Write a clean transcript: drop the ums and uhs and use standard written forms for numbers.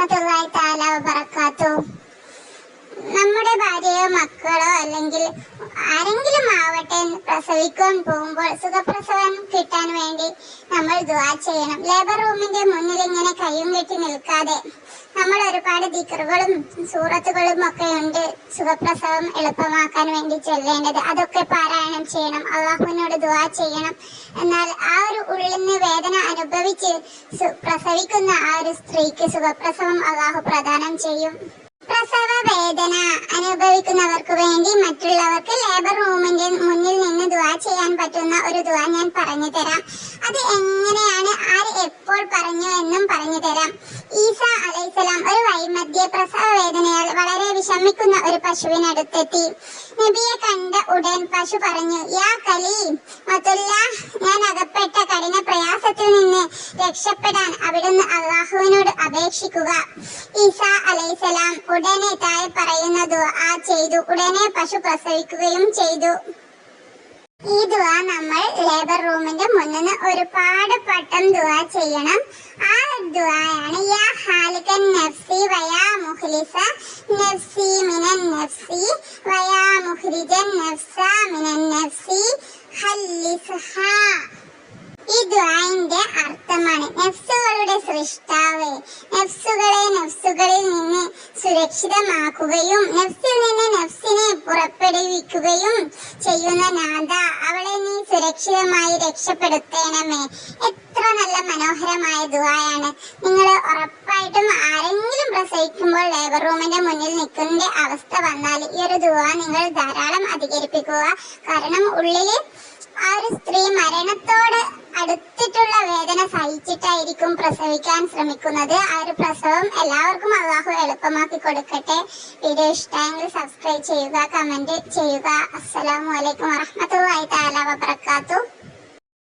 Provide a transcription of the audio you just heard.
വറഹ്മത്തുള്ളാഹി തആല വബറകാതുഹു. നമ്മുടെ ഭാര്യയോ മക്കളോ അല്ലെങ്കിൽ ആരെങ്കിലും ആവട്ടെ പ്രസവിക്കാൻ പോകുമ്പോൾ സുഖപ്രസവം കിട്ടാൻ വേണ്ടി നമ്മൾ ദുആ ചെയ്യണം. ലേബർ റൂമിന്റെ മുന്നിൽ ഇങ്ങനെ കയ്യും കെട്ടി നിൽക്കാതെ നമ്മൾ ഒരുപാട് ദിക്റുകളും സൂറത്തുകളും ഒക്കെ ഉണ്ട് സുഖപ്രസവം എളുപ്പമാക്കാൻ വേണ്ടി ചൊല്ലേണ്ടത്. അതൊക്കെ പാരായണം ചെയ്യണം, അള്ളാഹുവിനോട് ദുആ ചെയ്യണം. എന്നാൽ ആ ഒരു ഉള്ളിന് വേദന അനുഭവിച്ച് പ്രസവിക്കുന്ന ആ ഒരു സ്ത്രീക്ക് സുഖപ്രസവം അള്ളാഹു പ്രദാനം ചെയ്യും. പ്രസവ വേദന അനുഭവിക്കുന്നവർക്ക് വേണ്ടി മറ്റുള്ളവർക്ക് ലേബർ റൂമിന്റെ മുന്നിൽ നിന്ന് ദുആ ചെയ്യാൻ പറ്റുന്ന ഒരു ദുആ ഞാൻ പറഞ്ഞു തരാം. അത് എങ്ങനെയാണ്, ആര് എപ്പോൾ പറഞ്ഞു എന്നും പറഞ്ഞു തരാം. ഈസ അലൈഹിസ്സലാം ഒരു വഴിമധ്യേ പ്രസവ വേദനയാൽ വളരെ വിഷമിക്കുന്ന ഒരു പശുവിനടുത്തെത്തി. നബിയെ കണ്ട ഉടൻ പശു പറഞ്ഞു, യാ കലീം മത്തുല്ലാ, ഞാൻ അകപ്പെട്ട കഠിന പ്രയാസത്തിൽ നിന്ന് രക്ഷപ്പെടാൻ അവിടുന്ന് അള്ളാഹുവിനോട് അപേക്ഷിക്കുക. ഈസ അലൈഹിസ്സലാം ഉടനെ താഴെ പറയുന്ന ദുആ ചെയ്തു. ഉടനെ പശു പ്രസവിക്കുകയും ചെയ്തു. ഈ ദുആ നമ്മൾ ലേബർ റൂമിന്റെ മുന്നിൽ ഒരുപാട് വട്ടം ദുആ ചെയ്യണം. ആ ദുആയാണ് യാ ഖാലിഖൻ നഫ്സി വയാ മുഖ്ലിസ നഫ്സി മിനൻ നഫ്സി വയാ മുഖ്രിജൻ നഫ്സ മിനൻ നഫ്സി ഖല്ലിസ്ഹാ. ഈ ദുആന്റെ അർത്ഥമാണ്, നഫ്സുകളുടെ സൃഷ്ടാവ്, നഫ്സുകളെ നഫ്സുകളിൽ നിന്ന് സുരക്ഷിതമാക്കുകയും നഫ്സിൽ നിന്ന് നഫ്സിനെ പുറപ്പെടുവിക്കുകയും ചെയ്യുന്ന നാഥ, അവളെ നീ സുരക്ഷിതമായി രക്ഷപ്പെടുത്തേണമേ. എത്ര നല്ല മനോഹരമായ ദുആയാണ്. നിങ്ങൾ ഉറപ്പായിട്ടും ആരെങ്കിലും പ്രസവിക്കുമ്പോൾ ലേബർ റൂമിന്റെ മുന്നിൽ നിൽക്കുന്ന അവസ്ഥ വന്നാൽ ഈ ഒരു ദുആ നിങ്ങൾ ധാരാളം അധികരിപ്പിക്കുക. കാരണം ഉള്ളില് ആ ഒരു സ്ത്രീ മരണത്തോട് അടുത്തിട്ടുള്ള വേദന സഹിച്ചിട്ടായിരിക്കും പ്രസവിക്കാൻ ശ്രമിക്കുന്നത്. ആ ഒരു പ്രസവം എല്ലാവർക്കും അള്ളാഹു എളുപ്പമാക്കി കൊടുക്കട്ടെ. വീഡിയോ ഇഷ്ടമെങ്കിൽ സബ്സ്ക്രൈബ് ചെയ്യുക, കമന്റ് ചെയ്യുക. അസ്സലാമു അലൈക്കും വറഹ്മത്തുള്ളാഹി തആല വബറകാതുഹു.